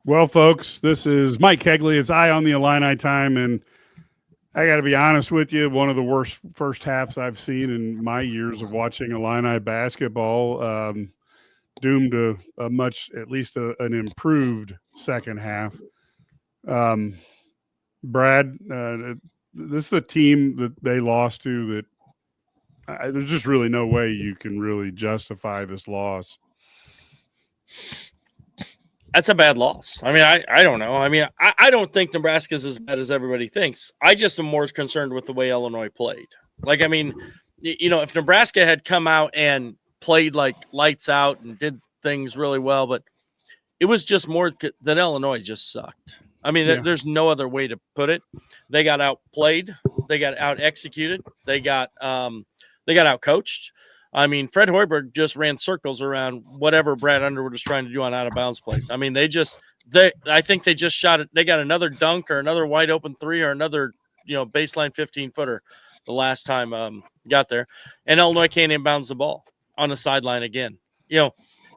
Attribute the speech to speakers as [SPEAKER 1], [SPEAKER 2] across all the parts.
[SPEAKER 1] Well, folks, this is Mike Kegley. It's Eye on the Illini time, and I got to be honest with you, one of the worst first halves I've seen in my years of watching Illini basketball. Doomed to an improved second half. Brad, this is a team that they lost to that there's just really no way you can really justify this loss.
[SPEAKER 2] That's a bad loss. I mean, I don't know. I mean, I don't think Nebraska's as bad as everybody thinks. I just am more concerned with the way Illinois played. Like, I mean, if Nebraska had come out and played like lights out and did things really well, but it was just more that Illinois just sucked. I mean, there's no other way to put it. They got outplayed. They got out executed. They got out coached. I mean, Fred Hoiberg just ran circles around whatever Brad Underwood was trying to do on out of bounds plays. I mean, I think they just shot it. They got another dunk or another wide open three or another, baseline 15-footer the last time got there. And Illinois can't inbounds the ball on the sideline again.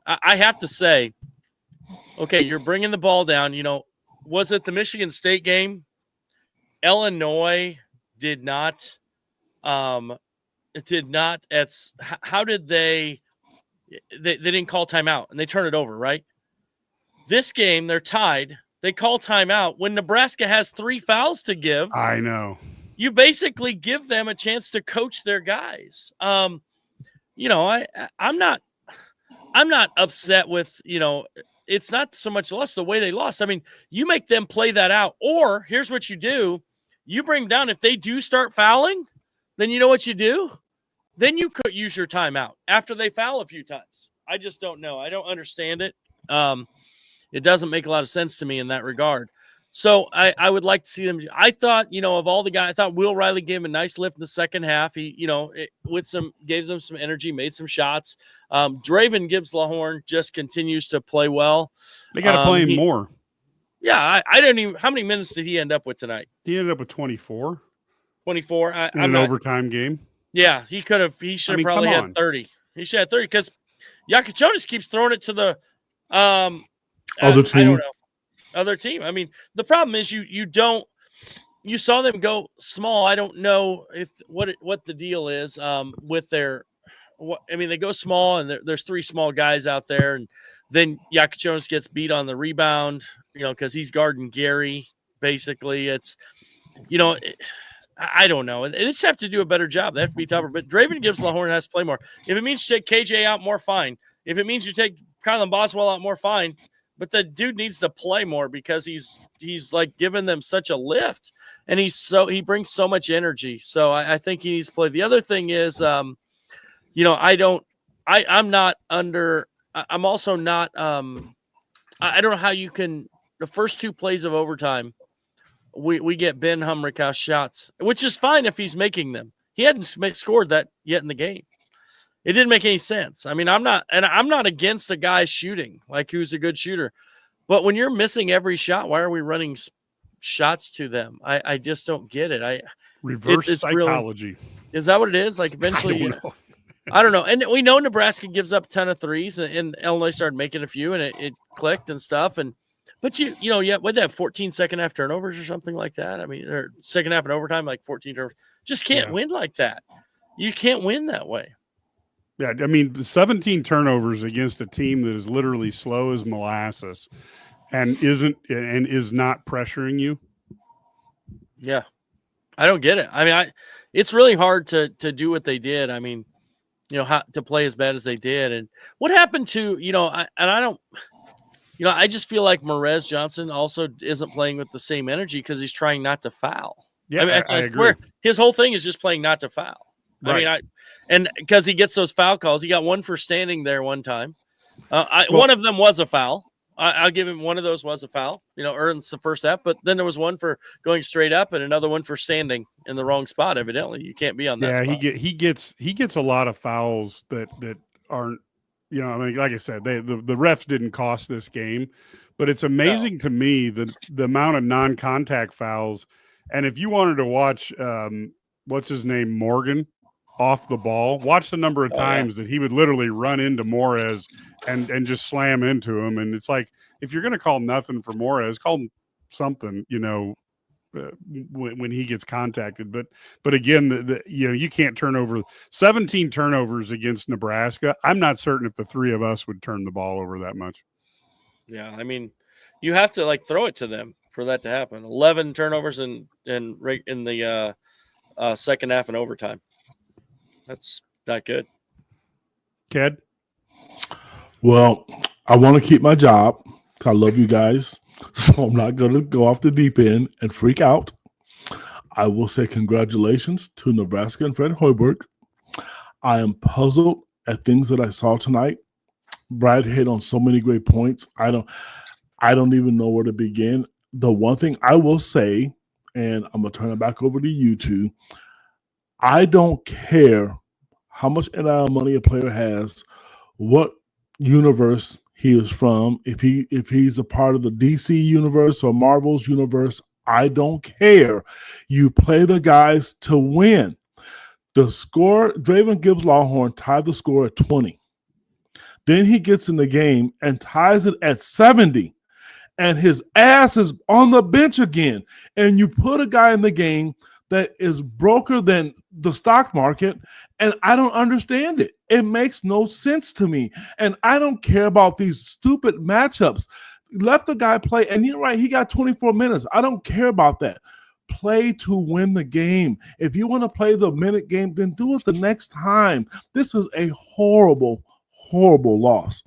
[SPEAKER 2] I have to say, okay, you're bringing the ball down. Was it the Michigan State game? Illinois did not it did not. How did they didn't call timeout and they turn it over, right? This game, they're tied. They call timeout when Nebraska has 3 fouls to give.
[SPEAKER 1] I know.
[SPEAKER 2] You basically give them a chance to coach their guys. I'm not upset with, it's not so much loss the way they lost. I mean, you make them play that out. Or here's what you do. You bring them down. If they do start fouling, then you know what you do? Then you could use your timeout after they foul a few times. I just don't know. I don't understand it. It doesn't make a lot of sense to me in that regard. So I would like to see them. I thought, of all the guys, I thought Will Riley gave him a nice lift in the second half. He, gave them some energy, made some shots. Draven Gibbs-Lahorn just continues to play well.
[SPEAKER 1] They got to play him more.
[SPEAKER 2] Yeah, I don't even. How many minutes did he end up with tonight?
[SPEAKER 1] He ended up with 24.
[SPEAKER 2] 24
[SPEAKER 1] in an overtime game.
[SPEAKER 2] Yeah, he could have. He should have probably had 30. He should have 30 because Yakachonis keeps throwing it to the
[SPEAKER 1] other team.
[SPEAKER 2] I don't know. Other team. I mean, the problem is you saw them go small. I don't know what the deal is with their. They go small and there's 3 small guys out there, and then Yakachonis gets beat on the rebound. Because he's guarding Gary. Basically, it's I don't know. They just have to do a better job. They have to be tougher. But Draven Gibbs-Lahorn has to play more. If it means you take KJ out more, fine. If it means you take Kylan Boswell out more, fine. But the dude needs to play more because he's like giving them such a lift, and he brings so much energy. So I think he needs to play. The other thing is, I'm also not. I don't know how you can. The first 2 plays of overtime, we get Ben Humrickhouse shots, which is fine if he's making them. He hadn't scored that yet in the game. It didn't make any sense. I mean, I'm not against a guy shooting, like who's a good shooter. But when you're missing every shot, why are we running shots to them? I just don't get it.
[SPEAKER 1] Reverse psychology.
[SPEAKER 2] Is that what it is? Like eventually, I don't know. And we know Nebraska gives up a ton of threes, and Illinois started making a few, and it clicked and stuff. But what that 14 second half turnovers or something like that. I mean, or second half and overtime, like 14 turnovers. Just can't win like that. You can't win that way.
[SPEAKER 1] Yeah, I mean, 17 turnovers against a team that is literally slow as molasses and is not pressuring you.
[SPEAKER 2] Yeah, I don't get it. I mean, it's really hard to do what they did. I mean, how to play as bad as they did, and what happened to I just feel like Morez Johnson also isn't playing with the same energy because he's trying not to foul.
[SPEAKER 1] Yeah, I agree.
[SPEAKER 2] His whole thing is just playing not to foul.
[SPEAKER 1] Right.
[SPEAKER 2] I mean, and because he gets those foul calls, he got one for standing there one time. One of them was a foul. I'll give him one of those was a foul, or in the first half. But then there was one for going straight up and another one for standing in the wrong spot. Evidently, you can't be on that.
[SPEAKER 1] Yeah,
[SPEAKER 2] spot.
[SPEAKER 1] he gets a lot of fouls that aren't. Like I said, the refs didn't cost this game, but it's amazing to me the amount of non-contact fouls. And if you wanted to watch, what's his name, Morgan, off the ball. Watch the number of times that he would literally run into Morez and just slam into him. And it's like, if you're going to call nothing for Morez, call him something, when he gets contacted. But again, you can't turn over 17 turnovers against Nebraska. I'm not certain if the three of us would turn the ball over that much.
[SPEAKER 2] Yeah, I mean, you have to throw it to them for that to happen. 11 turnovers in the second half and overtime. That's not good.
[SPEAKER 1] Ked?
[SPEAKER 3] Well, I want to keep my job. I love you guys. So I'm not going to go off the deep end and freak out. I will say congratulations to Nebraska and Fred Hoiberg. I am puzzled at things that I saw tonight. Brad hit on so many great points. I don't even know where to begin. The one thing I will say, and I'm going to turn it back over to you two, I don't care how much NIL money a player has, what universe he is from, if he's a part of the DC universe or Marvel's universe, I don't care. You play the guys to win. The score, Draven Gibbs Lawhorn tied the score at 20. Then he gets in the game and ties it at 70. And his ass is on the bench again. And you put a guy in the game that is broker than the stock market, and I don't understand it. It makes no sense to me. And I don't care about these stupid matchups. Let the guy play. And you're right, he got 24 minutes. I don't care about that. Play to win the game. If you want to play the minute game, then do it the next time. This is a horrible, horrible loss.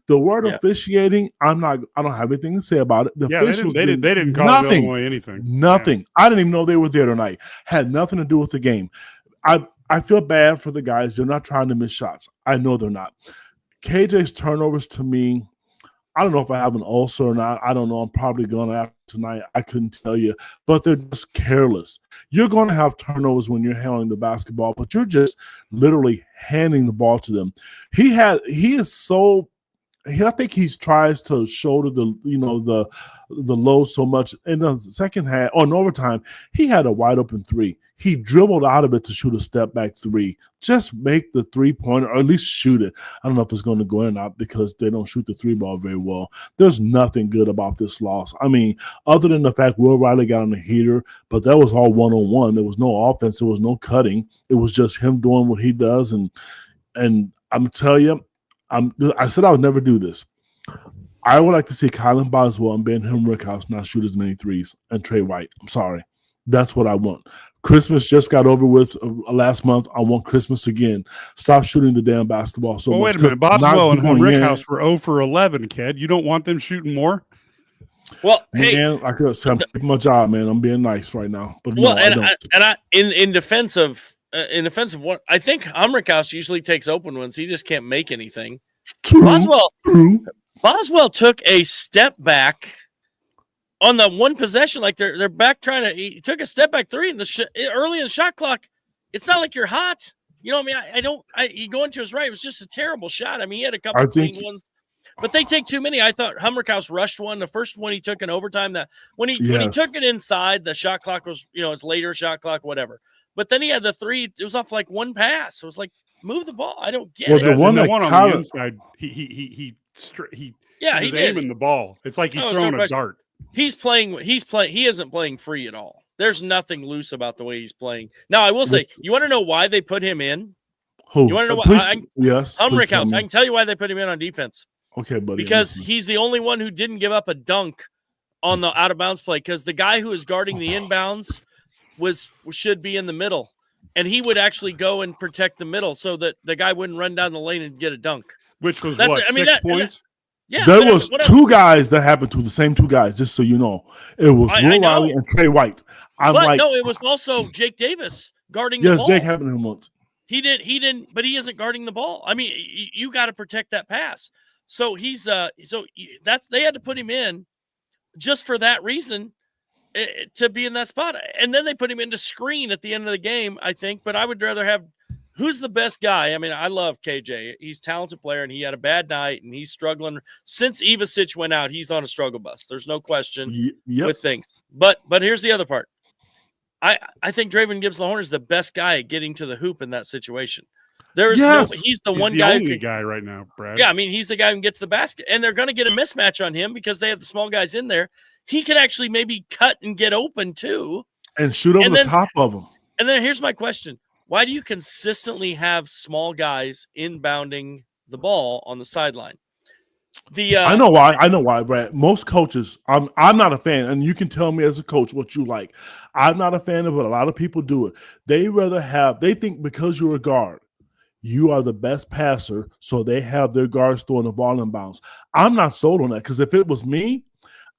[SPEAKER 3] The word officiating, I don't have anything to say about it. The officials
[SPEAKER 1] they didn't call Illinois anything.
[SPEAKER 3] Nothing. Yeah. I didn't even know they were there tonight. Had nothing to do with the game. I feel bad for the guys. They're not trying to miss shots. I know they're not. KJ's turnovers, to me, I don't know if I have an ulcer or not. I don't know. I'm probably going to after tonight. I couldn't tell you. But they're just careless. You're going to have turnovers when you're handling the basketball, but you're just literally handing the ball to them. I think he tries to shoulder the load so much. In the second half, in overtime, he had a wide open three. He dribbled out of it to shoot a step back three. Just make the 3-pointer, or at least shoot it. I don't know if it's going to go in or not because they don't shoot the three ball very well. There's nothing good about this loss. I mean, other than the fact Will Riley got on the heater, but that was all one-on-one. There was no offense. There was no cutting. It was just him doing what he does. And I'm telling you, I said I would never do this. I would like to see Kylan Boswell and Ben Rickhouse not shoot as many threes, and Trey White. I'm sorry. That's what I want. Christmas just got over with last month. I want Christmas again. Stop shooting the damn basketball so much.
[SPEAKER 1] Wait a minute. Boswell and Rickhouse were 0 for 11, Ked. You don't want them shooting more?
[SPEAKER 2] Well,
[SPEAKER 3] man, I could say I'm keeping my job, man. I'm being nice right now. But
[SPEAKER 2] well,
[SPEAKER 3] no,
[SPEAKER 2] in defense of what I think Rickhouse usually takes open ones. He just can't make anything. Boswell took a step back on the one possession, like they're back he took a step back three in early in the shot clock. It's not like you're hot. You know what I mean? He going to his right. It was just a terrible shot. I mean, he had a couple of clean ones, but they take too many. I thought Hummerkaus rushed one. The first one he took in overtime, when he took it inside, the shot clock was, it's later shot clock, whatever. But then he had the three. It was off like one pass. It was like, move the ball. I don't get it.
[SPEAKER 1] The one on the inside, he's aiming the ball. It's like he's throwing a dart.
[SPEAKER 2] He's playing. He isn't playing free at all. There's nothing loose about the way he's playing. Now, I will say, you want to know why they put him in?
[SPEAKER 3] Who?
[SPEAKER 2] You want to know why?
[SPEAKER 3] Yes.
[SPEAKER 2] Rickhouse. I can tell you why they put him in on defense.
[SPEAKER 3] Okay, buddy.
[SPEAKER 2] Because he's the only one who didn't give up a dunk on the out of bounds play. Because the guy who is guarding the inbounds should be in the middle, and he would actually go and protect the middle so that the guy wouldn't run down the lane and get a dunk.
[SPEAKER 1] Which was 6 points.
[SPEAKER 2] Yeah,
[SPEAKER 3] there was two guys that happened to the same two guys. Just so you know, it was Will Riley and Trey White.
[SPEAKER 2] No, it was also Jake Davis guarding the ball.
[SPEAKER 3] Yes, Jake happened to him once.
[SPEAKER 2] He didn't, but he isn't guarding the ball. I mean, you got to protect that pass. So he's they had to put him in just for that reason to be in that spot, and then they put him into screen at the end of the game, I think. But I would rather have. Who's the best guy? I mean, I love KJ. He's a talented player, and he had a bad night, and he's struggling. Since Ivasic went out, he's on a struggle bus. There's no question with things. But here's the other part. I think Draven Gibbs Lahorn is the best guy at getting to the hoop in that situation. He's the one guy
[SPEAKER 1] only guy right now, Brad.
[SPEAKER 2] Yeah, I mean, he's the guy who can get to the basket, and they're going to get a mismatch on him because they have the small guys in there. He can actually maybe cut and get open too,
[SPEAKER 3] and shoot over the top of them.
[SPEAKER 2] And then here's my question: why do you consistently have small guys inbounding the ball on the sideline?
[SPEAKER 3] I know why, Brad. Most coaches, I'm not a fan, and you can tell me as a coach what you like. I'm not a fan of it. A lot of people do it. They think because you're a guard, you are the best passer, so they have their guards throwing the ball in bounds. I'm not sold on that because if it was me,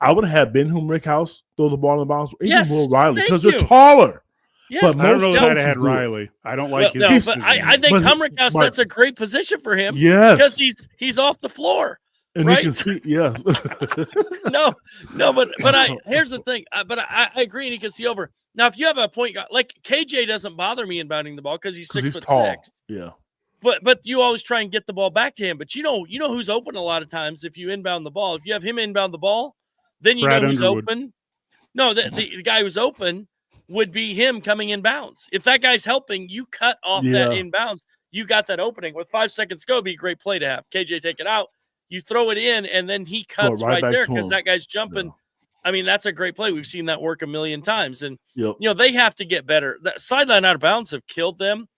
[SPEAKER 3] I would have Ben Rickhouse throw the ball in bounds, or even Will Riley, because they're taller.
[SPEAKER 2] Yes,
[SPEAKER 1] but I don't know that I had Riley. I don't like his.
[SPEAKER 2] No, but I think Humrickhouse, that's a great position for him.
[SPEAKER 3] Yes,
[SPEAKER 2] because he's off the floor.
[SPEAKER 3] And
[SPEAKER 2] right?
[SPEAKER 3] He can see, yes.
[SPEAKER 2] no, but here's the thing. But I agree, and he can see over. Now, if you have a point guard, like KJ doesn't bother me inbounding the ball because he's 6'6".
[SPEAKER 3] Yeah.
[SPEAKER 2] But you always try and get the ball back to him. But you know who's open a lot of times if you inbound the ball. If you have him inbound the ball, then you know who's open. No, the guy who's open would be him coming inbounds. If that guy's helping, you cut off that inbounds. You got that opening. With 5 seconds to go, it'd be a great play to have. KJ take it out. You throw it in, and then he cuts right there because that guy's jumping. Yeah. I mean, that's a great play. We've seen that work a million times. And, they have to get better. That sideline out of bounds have killed them.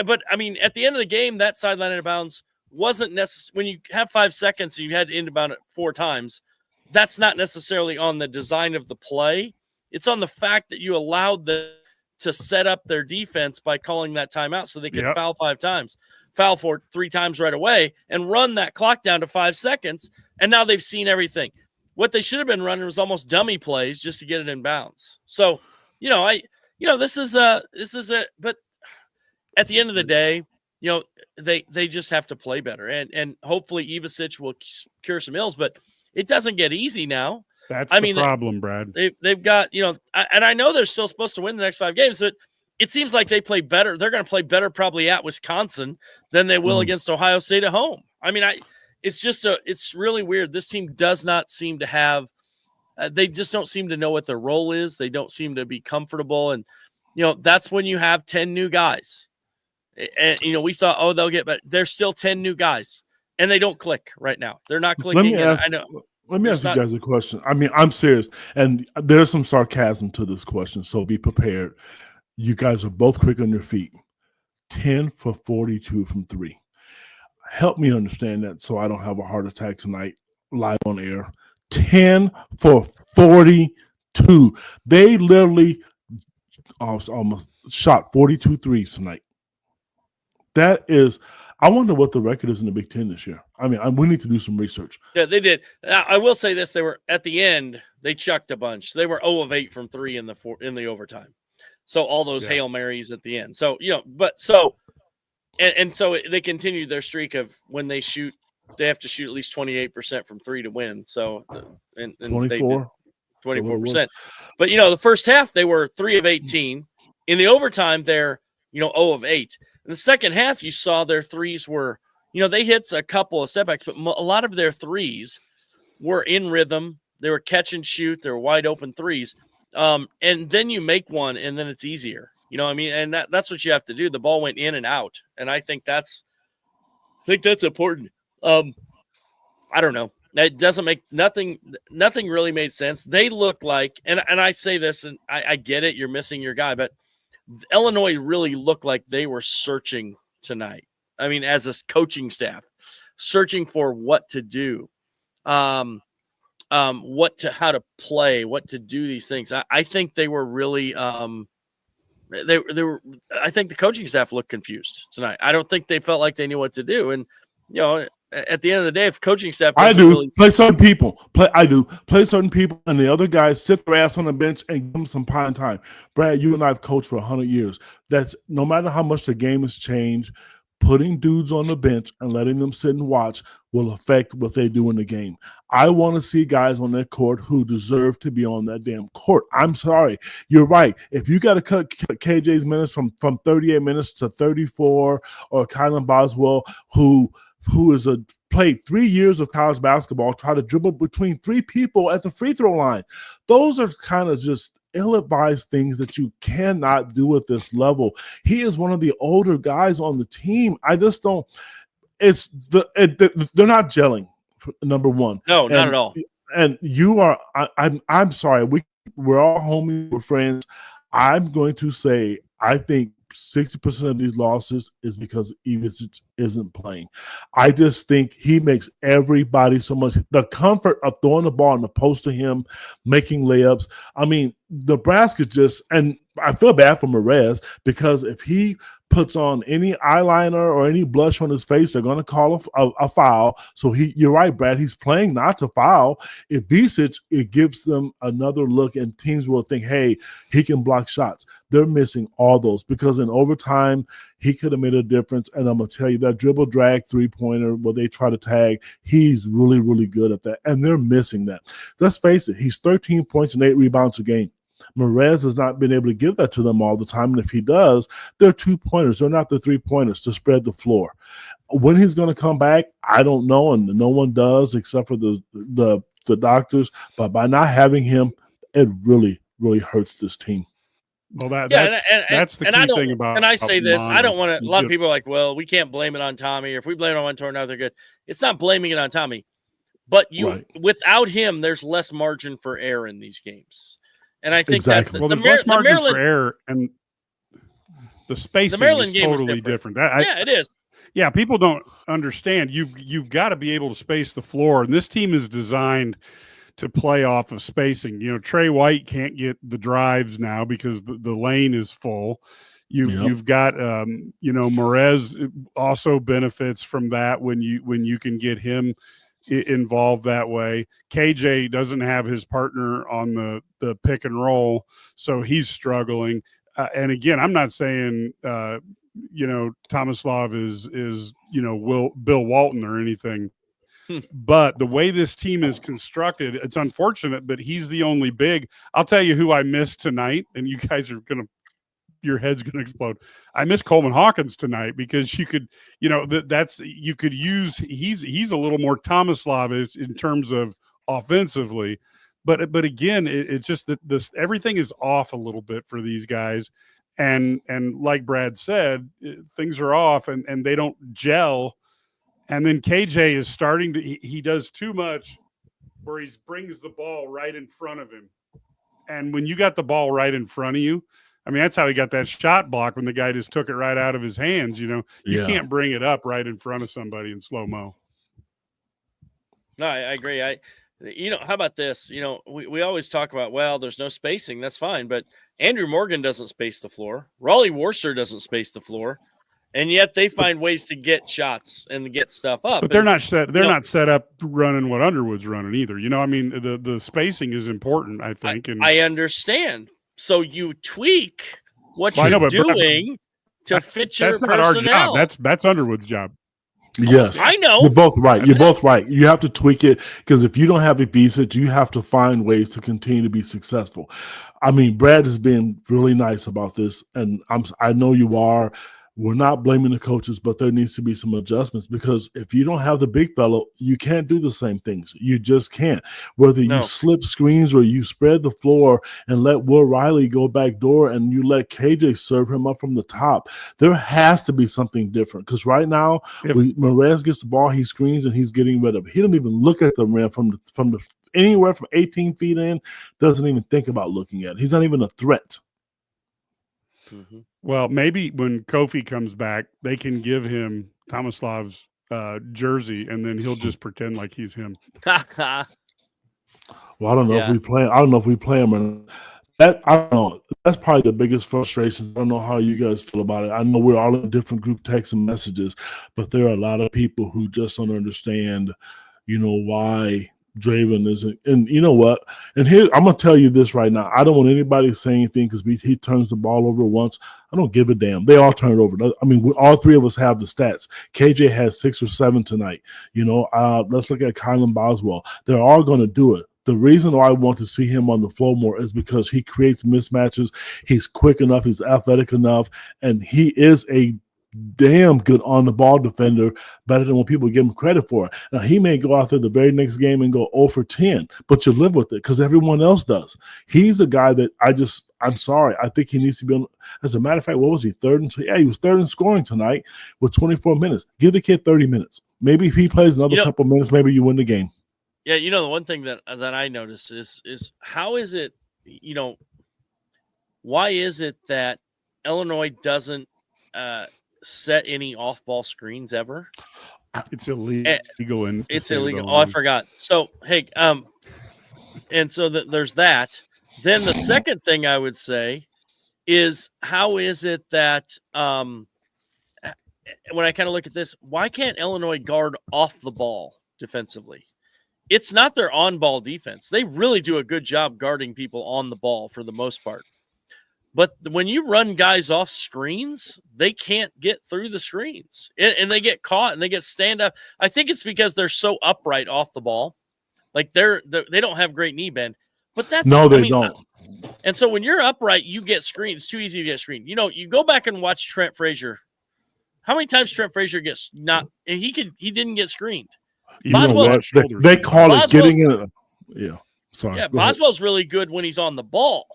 [SPEAKER 2] But, I mean, at the end of the game, that sideline out of bounds wasn't necessary. When you have 5 seconds and you had to inbound it 4 times, that's not necessarily on the design of the play. It's on the fact that you allowed them to set up their defense by calling that timeout so they could foul 5 times. Foul for 3 times right away and run that clock down to 5 seconds. And now they've seen everything. What they should have been running was almost dummy plays just to get it in bounds. So, this is it. But at the end of the day, they just have to play better. And hopefully Ivasic will cure some ills, but it doesn't get easy now.
[SPEAKER 1] That's the problem, Brad.
[SPEAKER 2] They've got, and I know they're still supposed to win the next 5 games, but it seems like they play better. They're going to play better probably at Wisconsin than they will against Ohio State at home. I mean, it's really weird. This team does not seem to have, they just don't seem to know what their role is. They don't seem to be comfortable. And, that's when you have 10 new guys. And, we thought, they'll get better. There's still 10 new guys and they don't click right now. They're not clicking. I know.
[SPEAKER 3] Let me ask you guys a question. I mean, I'm serious. And there's some sarcasm to this question. So be prepared. You guys are both quick on your feet. 10 for 42 from 3. Help me understand that so I don't have a heart attack tonight live on air. 10 for 42. They literally almost shot 42 threes tonight. That is, I wonder what the record is in the Big Ten this year. I mean, we need to do some research.
[SPEAKER 2] Yeah, they did. Now, I will say this. They were, at the end, they chucked a bunch. They were 0 of 8 from 3 in the overtime. So all those Hail Marys at the end. So, so they continued their streak of when they shoot, they have to shoot at least 28% from 3 to win. So, and 24. They did 24%. But, the first half, they were 3 of 18. In the overtime, they're, 0 of 8. In the second half, you saw their threes were, they hit a couple of setbacks, but a lot of their threes were in rhythm. They were catch and shoot. They were wide open threes. And then you make one and then it's easier, and that's what you have to do. The ball went in and out. And I think that's important. I don't know. It doesn't make nothing really made sense. They look like, and I say this and I get it. You're missing your guy, but Illinois really looked like they were searching tonight. I mean, as a coaching staff, searching for what to do. How to play, what to do these things. I think they were really they were. I think the coaching staff looked confused tonight. I don't think they felt like they knew what to do. And at the end of the day, if coaching staff,
[SPEAKER 3] play certain people. Play certain people, and the other guys sit their ass on the bench and give them some pine time. Brad, you and I have coached for 100 years. That's no matter how much the game has changed. Putting dudes on the bench and letting them sit and watch will affect what they do in the game. I want to see guys on that court who deserve to be on that damn court. I'm sorry. You're right. If you got to cut KJ's minutes from 38 minutes to 34, or Kylan Boswell, who is played 3 years of college basketball, try to dribble between 3 people at the free throw line. Those are kind of just ill-advised things that you cannot do at this level. He is one of the older guys on the team. I just don't. They're not gelling. Number one,
[SPEAKER 2] no, not at all.
[SPEAKER 3] And you are. I'm sorry. We're all homies. We're friends. I'm going to say I think 60% of these losses is because Ivicic isn't playing. I just think he makes everybody so much. The comfort of throwing the ball in the post to him, making layups. I mean, Nebraska and I feel bad for Merez because if he puts on any eyeliner or any blush on his face, they're going to call a foul. So you're right, Brad. He's playing not to foul. If Ivicic, it gives them another look, and teams will think, hey, he can block shots. They're missing all those because in overtime, he could have made a difference. And I'm going to tell you that dribble drag three-pointer where they try to tag, he's really, really good at that. And they're missing that. Let's face it, he's 13 points and 8 rebounds a game. Merez has not been able to give that to them all the time. And if he does, they're 2-pointers. They're not the 3-pointers to spread the floor. When he's going to come back, I don't know. And no one does except for the doctors. But by not having him, it really, really hurts this team.
[SPEAKER 1] Well, that's the key thing about.
[SPEAKER 2] And I say this, I don't want to. A lot of people are like, well, we can't blame it on Tommy. Or if we blame it on one torn, now they're good. It's not blaming it on Tommy. But without him, there's less margin for error in these games. And I think that's
[SPEAKER 1] there's less margin for error, and the spacing is totally different.
[SPEAKER 2] It is.
[SPEAKER 1] Yeah, people don't understand. You've got to be able to space the floor, and this team is designed to play off of spacing. You know, Trey White can't get the drives now because the lane is full. You've got Merez also benefits from that when you can get him involved that way. KJ doesn't have his partner on the pick and roll, so he's struggling. And again, I'm not saying Tomislav is Bill Walton or anything, but the way this team is constructed, it's unfortunate, but he's the only big. I'll tell you who I missed tonight, and you guys are your head's going to explode. I miss Coleman Hawkins tonight because you could, you could use, he's a little more Tomislav in terms of offensively, but again, it's just that everything is off a little bit for these guys. And like Brad said, things are off and they don't gel. And then KJ is starting to, he does too much where he brings the ball right in front of him. And when you got the ball right in front of you, I mean, that's how he got that shot block when the guy just took it right out of his hands. You can't bring it up right in front of somebody in slow-mo.
[SPEAKER 2] No, I agree. How about this? We always talk about, well, there's no spacing. That's fine. But Andrew Morgan doesn't space the floor. Raleigh Worcester doesn't space the floor. And yet they find ways to get shots and get stuff up.
[SPEAKER 1] But they're not set up running what Underwood's running either. I mean, the spacing is important, I think.
[SPEAKER 2] I understand. So you tweak what you're doing to fit your personnel.
[SPEAKER 1] That's not our job. That's Underwood's job.
[SPEAKER 3] Yes.
[SPEAKER 2] I know.
[SPEAKER 3] You're both right. You're both right. You have to tweak it because if you don't have a visa, you have to find ways to continue to be successful. I mean, Brad has been really nice about this, and I know you are. We're not blaming the coaches, but there needs to be some adjustments because if you don't have the big fellow, you can't do the same things. You just can't. Whether you slip screens or you spread the floor and let Will Riley go back door and you let KJ serve him up from the top, there has to be something different because right now, Merez gets the ball, he screens and he's getting rid of it. He doesn't even look at the rim from the anywhere from 18 feet in, doesn't even think about looking at it. He's not even a threat.
[SPEAKER 2] Mm-hmm.
[SPEAKER 1] Well, maybe when Kofi comes back, they can give him Tomislav's jersey, and then he'll just pretend like he's him.
[SPEAKER 3] Well, I don't know if we play. I don't know if we play him or not. That I don't know. That's probably the biggest frustration. I don't know how you guys feel about it. I know we're all in different group texts and messages, but there are a lot of people who just don't understand, why Draven isn't, and you know what? And here I'm gonna tell you this right now. I don't want anybody to say anything because he turns the ball over once. I don't give a damn. They all turn it over. I mean, all three of us have the stats. KJ has 6 or 7 tonight. Let's look at Kylan Boswell. They're all going to do it. The reason why I want to see him on the floor more is because he creates mismatches. He's quick enough. He's athletic enough, and he is a damn good on the ball defender, better than what people give him credit for. Now, he may go out there the very next game and go 0 for 10, but you live with it because everyone else does. He's a guy that I'm sorry. I think he needs to be on. As a matter of fact, what was he? He was third in scoring tonight with 24 minutes. Give the kid 30 minutes. Maybe if he plays another couple minutes, maybe you win the game.
[SPEAKER 2] Yeah, the one thing that I notice is how is it, why is it that Illinois doesn't set any off-ball screens ever?
[SPEAKER 1] It's illegal.
[SPEAKER 2] It's illegal. Oh, I forgot. So, hey, and so there's that. Then the second thing I would say is how is it that when I kind of look at this, why can't Illinois guard off the ball defensively? It's not their on-ball defense. They really do a good job guarding people on the ball for the most part. But when you run guys off screens, they can't get through the screens. And they get caught and they get stand up. I think it's because they're so upright off the ball. Like they don't have great knee bend. But that's
[SPEAKER 3] they don't.
[SPEAKER 2] And so when you're upright, you get screened. It's too easy to get screened. You go back and watch Trent Frazier. How many times Trent Frazier gets not and he didn't get screened?
[SPEAKER 3] They call it getting in. Yeah, sorry.
[SPEAKER 2] Yeah, Boswell's really good when he's on the ball,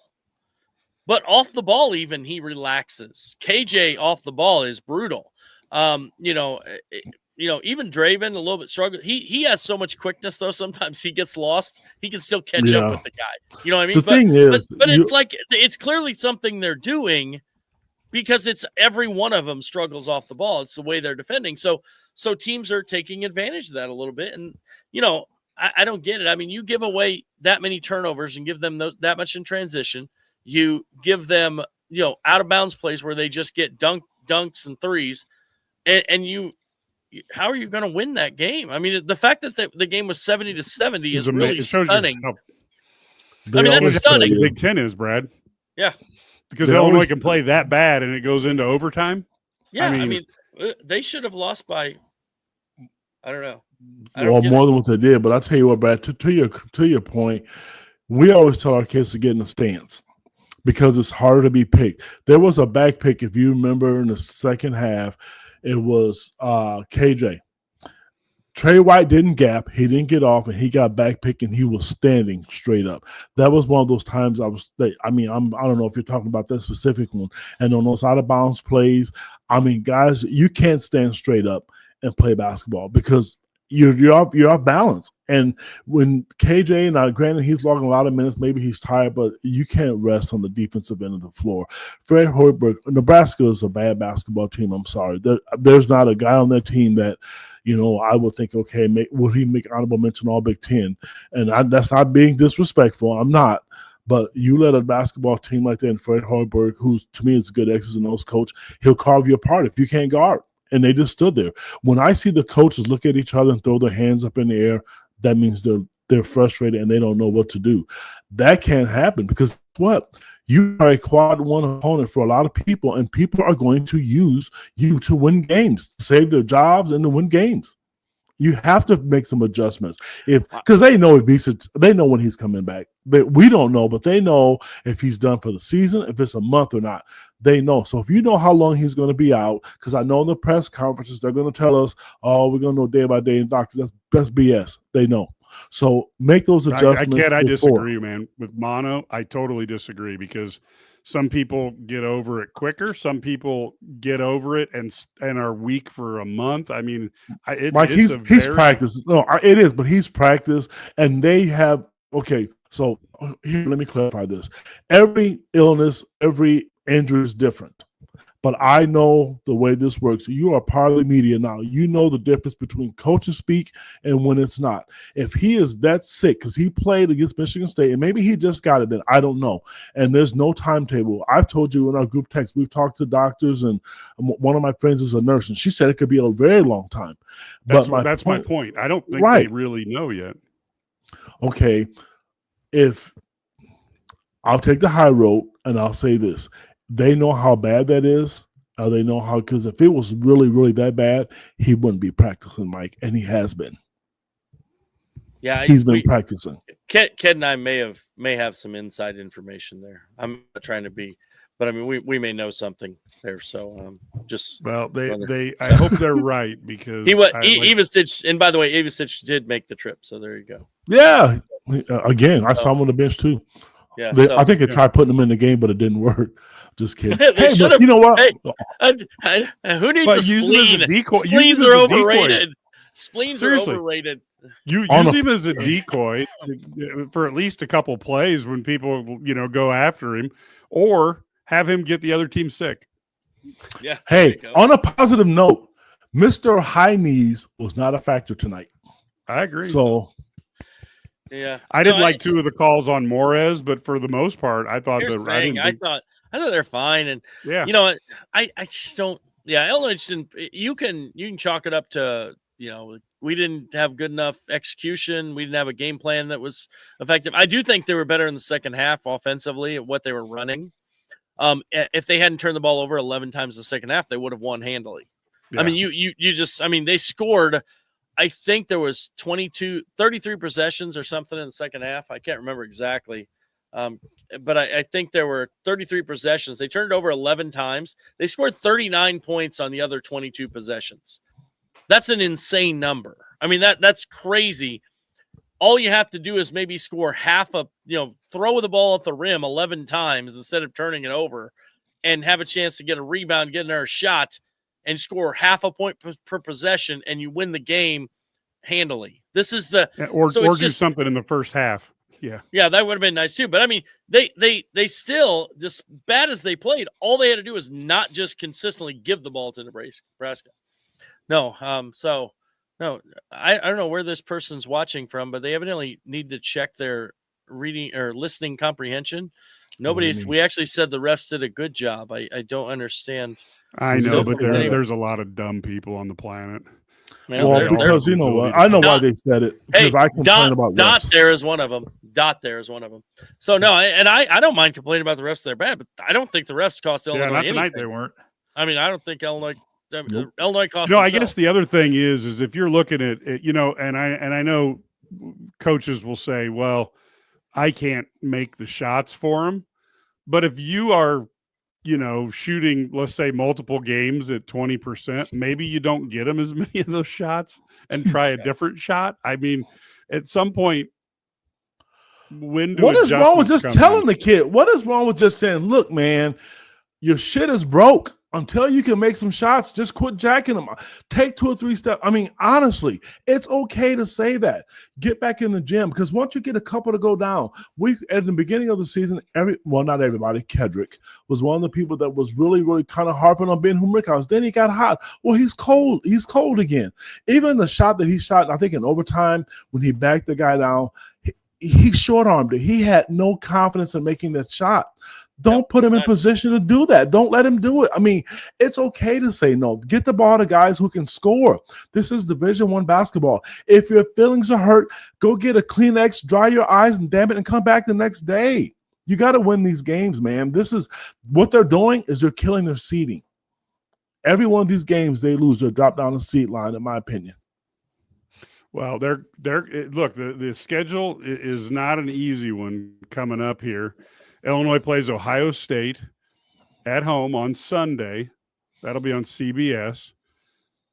[SPEAKER 2] but off the ball, even he relaxes. KJ off the ball is brutal. Even Draven a little bit struggle. He has so much quickness though. Sometimes he gets lost. He can still catch up with the guy. You know what I mean? But it's like it's clearly something they're doing. Because it's every one of them struggles off the ball. It's the way they're defending. So teams are taking advantage of that a little bit. And, I don't get it. I mean, you give away that many turnovers and give them that much in transition. You give them, out of bounds plays where they just get dunks and threes. And how are you going to win that game? I mean, the fact that the game was 70-70 is really stunning. I mean, that's stunning.
[SPEAKER 1] Big Ten is, Brad.
[SPEAKER 2] Yeah.
[SPEAKER 1] Because Illinois can play that bad and it goes into overtime.
[SPEAKER 2] Yeah, I mean they should have lost by, I don't know.
[SPEAKER 3] More than what they did. But I'll tell you what, Brad, to your point, we always tell our kids to get in the stance because it's harder to be picked. There was a back pick, if you remember, in the second half. It was KJ. Trey White didn't gap. He didn't get off, and he got back pick, and he was standing straight up. That was one of those times I don't know if you're talking about that specific one. And on those out-of-bounds plays, I mean, guys, you can't stand straight up and play basketball because you're off balance. And when KJ, now granted he's logging a lot of minutes, maybe he's tired, but you can't rest on the defensive end of the floor. Fred Hoiberg, Nebraska is a bad basketball team. I'm sorry. There's not a guy on that team that – I would think, okay, will he make honorable mention all Big Ten? And that's not being disrespectful. I'm not. But you let a basketball team like that, and Fred Hoiberg, who's to me is a good X's and O's coach, he'll carve you apart if you can't guard. And they just stood there. When I see the coaches look at each other and throw their hands up in the air, that means they're frustrated and they don't know what to do. That can't happen because what? You are a quad one opponent for a lot of people, and people are going to use you to win games, to save their jobs, and to win games. You have to make some adjustments because they know they know when he's coming back. We don't know, but they know if he's done for the season, if it's a month or not. They know. So if you know how long he's going to be out, because I know in the press conferences they're going to tell us, "Oh, we're going to know day by day." And doctor, that's BS. They know. So make those adjustments.
[SPEAKER 1] I disagree, man. With mono, I totally disagree because some people get over it quicker. Some people get over it and are weak for a month. I mean, he's practiced. No, it is, but he's practiced, and they have. Okay, so here, let me clarify this. Every illness, every injury is different. But I know the way this works. You are part of the media now. You know the difference between coaches speak and when it's not. If he is that sick, because he played against Michigan State, and maybe he just got it, then I don't know. And there's no timetable. I've told you in our group text, we've talked to doctors, and one of my friends is a nurse, and she said it could be a very long time. That's my point. I don't think they really know yet.
[SPEAKER 3] Okay, I'll take the high road, and I'll say this. They know how bad that is. They know how, because if it was really, really that bad, he wouldn't be practicing, Mike, and he has been.
[SPEAKER 2] Yeah,
[SPEAKER 3] he's been practicing.
[SPEAKER 2] Ked and I may have some inside information there. I'm not trying to be, But I mean, we may know something there. So just
[SPEAKER 1] well, I hope they're right because
[SPEAKER 2] Ivasic, and by the way, Ivasic did make the trip. So there you go.
[SPEAKER 3] Yeah. Again, I saw him on the bench too.
[SPEAKER 2] Yeah,
[SPEAKER 3] I think they tried putting him in the game, but it didn't work. Just kidding.
[SPEAKER 2] Hey,
[SPEAKER 3] but you know what?
[SPEAKER 2] Hey, who needs a spleen? Spleens are overrated. Spleens are overrated.
[SPEAKER 1] Use him as a decoy for at least a couple plays when people, go after him, or have him get the other team sick.
[SPEAKER 2] Yeah.
[SPEAKER 3] Hey, on a positive note, Mr. High Knees was not a factor tonight.
[SPEAKER 1] I agree.
[SPEAKER 3] So,
[SPEAKER 2] yeah,
[SPEAKER 1] I didn't like two of the calls on Morez, but for the most part, I thought
[SPEAKER 2] I thought they're fine, and I just don't. Yeah, Illinois just didn't. You can chalk it up to we didn't have good enough execution. We didn't have a game plan that was effective. I do think they were better in the second half offensively at what they were running. If they hadn't turned the ball over 11 times in the second half, they would have won handily. Yeah. I mean, they scored. I think there was 33 possessions or something in the second half. I can't remember exactly. But I think there were 33 possessions. They turned it over 11 times. They scored 39 points on the other 22 possessions. That's an insane number. I mean, that's crazy. All you have to do is maybe score throw the ball at the rim 11 times instead of turning it over and have a chance to get a rebound, get another shot, and score half a point per possession, and you win the game handily. This is
[SPEAKER 1] or do something in the first half.
[SPEAKER 2] Yeah, that would have been nice too. But I mean, they still, just bad as they played, all they had to do was not just consistently give the ball to Nebraska. No, no, I don't know where this person's watching from, but they evidently need to check their reading or listening comprehension. We actually said the refs did a good job. I don't understand.
[SPEAKER 1] I know, but there's a lot of dumb people on the planet.
[SPEAKER 2] Man,
[SPEAKER 3] well, because you know what? I know why they said it. Because I complain about
[SPEAKER 2] Dot
[SPEAKER 3] refs.
[SPEAKER 2] there is one of them. So no, I don't mind complaining about the refs. They're bad, but I don't think the refs cost Illinois
[SPEAKER 1] not
[SPEAKER 2] anything.
[SPEAKER 1] Tonight they weren't.
[SPEAKER 2] I mean, I don't think Illinois cost.
[SPEAKER 1] No, I guess the other thing is if you're looking at it, and I know coaches will say, well, I can't make the shots for them, but if you are shooting, let's say, multiple games at 20%, maybe you don't get them as many of those shots and try a different shot. I mean, at some point,
[SPEAKER 3] what is wrong with just telling the kid? What is wrong with just saying, look, man, your shit is broke. Until you can make some shots, just quit jacking them. Take 2 or 3 steps. I mean, honestly, it's okay to say that. Get back in the gym, because once you get a couple to go down, at the beginning of the season, not everybody, Kedrick was one of the people that was really, really kind of harping on Ben Humrickhouse. Then he got hot. Well, he's cold. He's cold again. Even the shot that he shot, I think in overtime, when he backed the guy down, he short-armed it. He had no confidence in making that shot. Don't put him in position to do that. Don't let him do it. I mean, it's okay to say no. Get the ball to guys who can score. This is Division I basketball. If your feelings are hurt, go get a Kleenex, dry your eyes, and damn it, and come back the next day. You got to win these games, man. This is what they're doing is they're killing their seeding. Every one of these games they lose, they're dropped down the seed line, in my opinion.
[SPEAKER 1] Well, the schedule is not an easy one coming up here. Illinois plays Ohio State at home on Sunday. That'll be on CBS.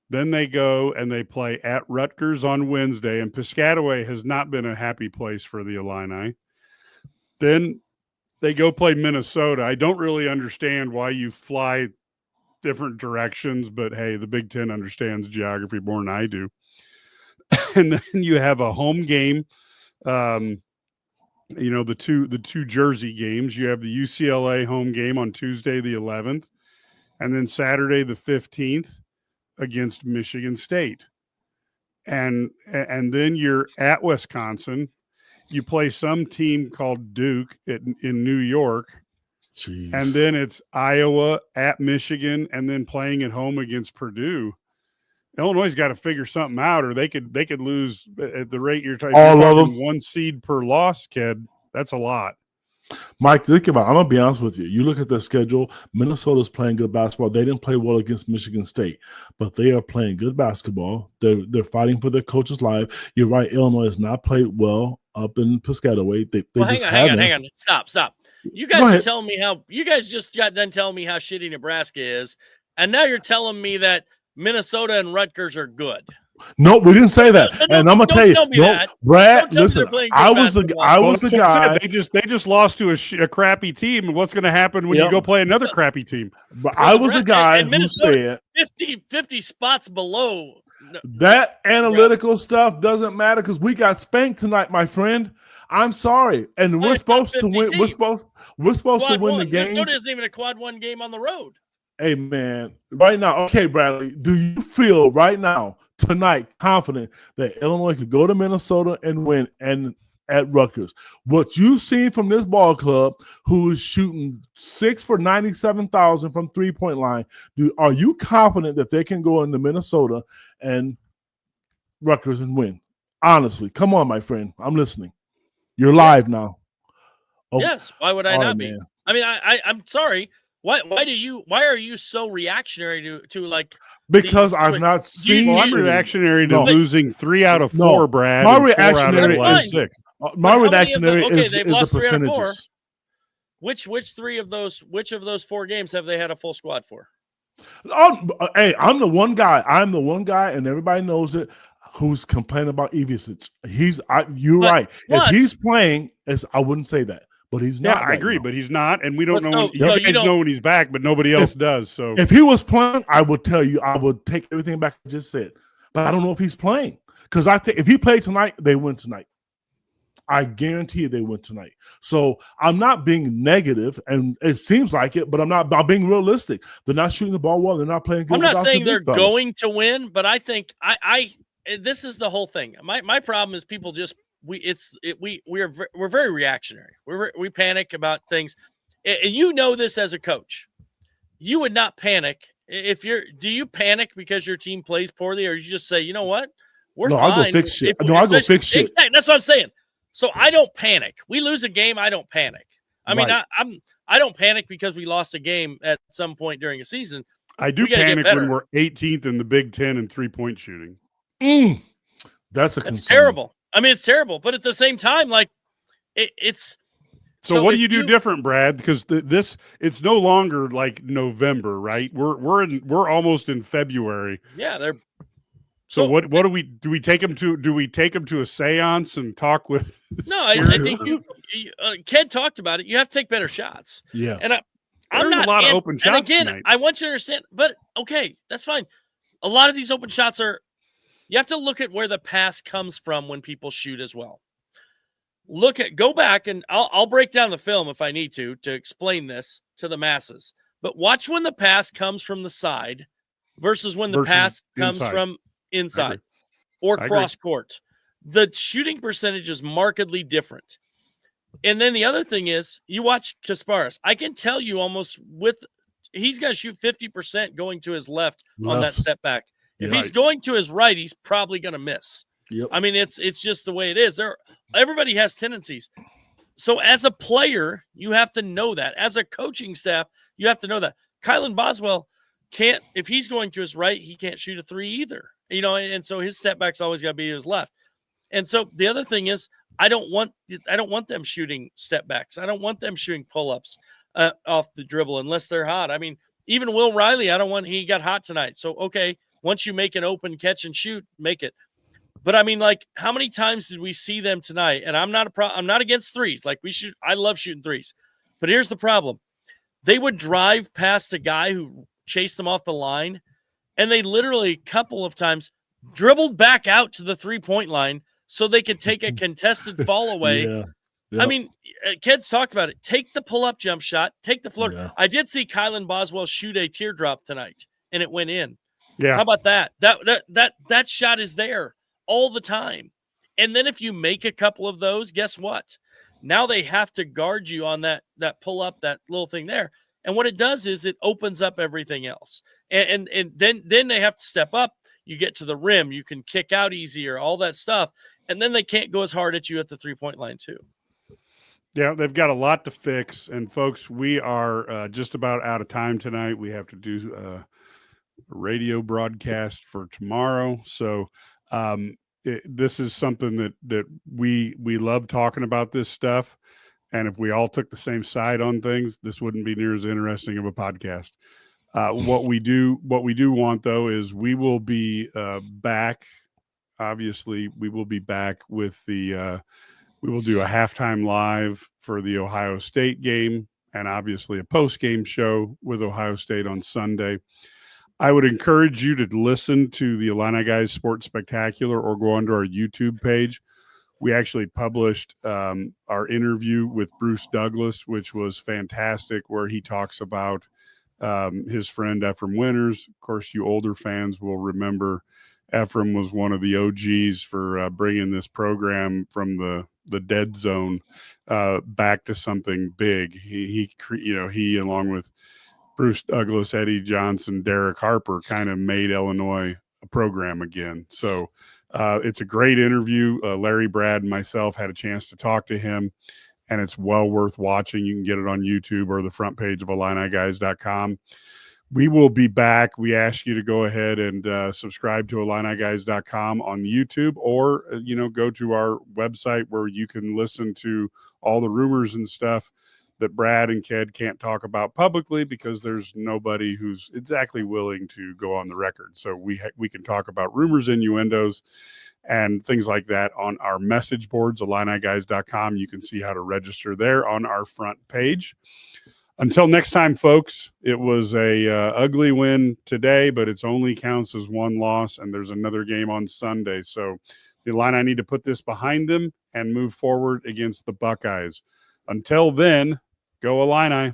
[SPEAKER 1] Then they go and they play at Rutgers on Wednesday, and Piscataway has not been a happy place for the Illini. Then they go play Minnesota. I don't really understand why you fly different directions, but hey, the Big Ten understands geography more than I do. And then you have a home game. The two Jersey games. You have the UCLA home game on Tuesday the 11th, and then Saturday the 15th against Michigan State. And then you're at Wisconsin. You play some team called Duke in New York.
[SPEAKER 3] Jeez.
[SPEAKER 1] And then it's Iowa at Michigan, and then playing at home against Purdue. Illinois got to figure something out, or they could lose at the rate you're talking.
[SPEAKER 3] All of them,
[SPEAKER 1] 1 seed per loss, kid. That's a lot.
[SPEAKER 3] Mike, think about it. I'm gonna be honest with you. You look at their schedule. Minnesota's playing good basketball. They didn't play well against Michigan State, but they are playing good basketball. They're fighting for their coach's life. You're right. Illinois has not played well up in Piscataway. Hang on.
[SPEAKER 2] Stop. You guys are telling me how you guys just got done telling me how shitty Nebraska is, and now you're telling me that Minnesota and Rutgers are good.
[SPEAKER 3] No, we didn't say that.
[SPEAKER 2] No,
[SPEAKER 3] and I'm gonna tell you, Brad. Listen, I was the guy.
[SPEAKER 1] They just lost to a crappy team. And what's going to happen when you go play another crappy team?
[SPEAKER 3] But I was the guy who said
[SPEAKER 2] 50 spots below.
[SPEAKER 3] That analytical stuff doesn't matter because we got spanked tonight, my friend. I'm sorry, and we're supposed to win. We're supposed to win the game.
[SPEAKER 2] Minnesota isn't even a quad one game on the road.
[SPEAKER 3] Hey man, right now, okay, Bradley, do you feel right now tonight confident that Illinois could go to Minnesota and win and at Rutgers? What you've seen from this ball club, who is shooting 6 for 97,000 from 3-point line, are you confident that they can go into Minnesota and Rutgers and win? Honestly, come on, my friend, I'm listening. You're live now.
[SPEAKER 2] Oh, yes. Why would I not be? I mean, I'm sorry. Why are you so reactionary to like?
[SPEAKER 3] Because I've not seen.
[SPEAKER 1] I'm reactionary to losing 3 out of 4, Brad.
[SPEAKER 3] My reactionary is
[SPEAKER 1] 6.
[SPEAKER 3] My reactionary is the percentages.
[SPEAKER 2] Which of those 4 games have they had a full squad for?
[SPEAKER 3] Hey, I'm the one guy, and everybody knows it, who's complaining about Ivicic. You're right. If he's playing, I wouldn't say that. But he's not.
[SPEAKER 1] Yeah, I agree, but he's not, and we don't know. You guys know when he's back, but nobody else does. So
[SPEAKER 3] if he was playing, I would tell you, I would take everything back I just said. But I don't know if he's playing because I think if he played tonight, they win tonight. I guarantee you they win tonight. So I'm not being negative, and it seems like it, but I'm being realistic. They're not shooting the ball well. They're not playing good.
[SPEAKER 2] I'm not saying they're going to win, but I think this is the whole thing. My problem is people just. We're very reactionary. We panic about things, and you know this as a coach. You would not panic do you panic because your team plays poorly, or you just say, you know what, we're fine.
[SPEAKER 3] I'll go fix shit. I'll go fix shit.
[SPEAKER 2] Exactly, that's what I'm saying. So I don't panic. We lose a game, I don't panic. I mean, I don't panic because we lost a game at some point during a season.
[SPEAKER 1] I do panic when we're 18th in the Big Ten in 3-point shooting.
[SPEAKER 3] That's concern.
[SPEAKER 2] Terrible. I mean, it's terrible, but at the same time, like it's.
[SPEAKER 1] So what do you do different, Brad? Because it's no longer like November, right? We're almost in February.
[SPEAKER 2] Yeah, they're.
[SPEAKER 1] So what do we take them to? Do we take them to a seance and talk with?
[SPEAKER 2] No, I think Ken talked about it. You have to take better shots.
[SPEAKER 3] Yeah,
[SPEAKER 2] and I'm not
[SPEAKER 1] a lot of open shots.
[SPEAKER 2] And again,
[SPEAKER 1] tonight.
[SPEAKER 2] I want you to understand. But okay, that's fine. A lot of these open shots are. You have to look at where the pass comes from when people shoot as well. Go back, and I'll break down the film if I need to explain this to the masses. But watch when the pass comes from the side versus when the pass comes from inside or cross court. The shooting percentage is markedly different. And then the other thing is, you watch Kasparis. I can tell you he's going to shoot 50% going to his left on that step back. If he's going to his right, he's probably going to miss.
[SPEAKER 3] Yep.
[SPEAKER 2] I mean, it's just the way it is. Everybody has tendencies. So as a player, you have to know that. As a coaching staff, you have to know that. Kylan Boswell can't, if he's going to his right, he can't shoot a 3 either. And so his step back's always got to be his left. And so the other thing is, I don't want them shooting step backs. I don't want them shooting pull-ups off the dribble unless they're hot. I mean, even Will Riley, he got hot tonight. So, okay. Once you make an open catch and shoot, make it. But I mean, like, how many times did we see them tonight? And I'm not against threes. Like, I love shooting threes. But here's the problem. They would drive past a guy who chased them off the line, and they literally a couple of times dribbled back out to the 3-point line so they could take a contested fall away.
[SPEAKER 3] Yeah. Yep.
[SPEAKER 2] I mean, kids talked about it. Take the pull-up jump shot. Take the floater.
[SPEAKER 3] Yeah.
[SPEAKER 2] I did see Kylan Boswell shoot a teardrop tonight, and it went in.
[SPEAKER 1] Yeah.
[SPEAKER 2] How about that? That shot is there all the time. And then if you make a couple of those, guess what? Now they have to guard you on that pull up, that little thing there. And what it does is it opens up everything else. And then they have to step up. You get to the rim, you can kick out easier, all that stuff. And then they can't go as hard at you at the 3-point line too.
[SPEAKER 1] Yeah, they've got a lot to fix. And folks, we are just about out of time tonight. We have to do a radio broadcast for tomorrow. So this is something that we love talking about this stuff. And if we all took the same side on things, this wouldn't be near as interesting of a podcast. What we do want, though, is we will be back. Obviously, we will be back with the we will do a halftime live for the Ohio State game, and obviously a post-game show with Ohio State on Sunday. I would encourage you to listen to the Illini Guys Sports Spectacular or go onto our YouTube page. We actually published our interview with Bruce Douglas, which was fantastic, where he talks about his friend Ephraim Winters. Of course, you older fans will remember Ephraim was one of the OGs for bringing this program from the dead zone back to something big. He along with Bruce Douglas, Eddie Johnson, Derek Harper kind of made Illinois a program again. So it's a great interview. Larry, Brad, and myself had a chance to talk to him, and it's well worth watching. You can get it on YouTube or the front page of IlliniGuys.com. We will be back. We ask you to go ahead and subscribe to IlliniGuys.com on YouTube, or go to our website where you can listen to all the rumors and stuff that Brad and Ked can't talk about publicly because there's nobody who's exactly willing to go on the record. So we can talk about rumors, innuendos, and things like that on our message boards, IlliniGuys.com. You can see how to register there on our front page. Until next time, folks, it was a ugly win today, but it's only counts as one loss, and there's another game on Sunday. So the Illini need to put this behind them and move forward against the Buckeyes. Until then, go Illini.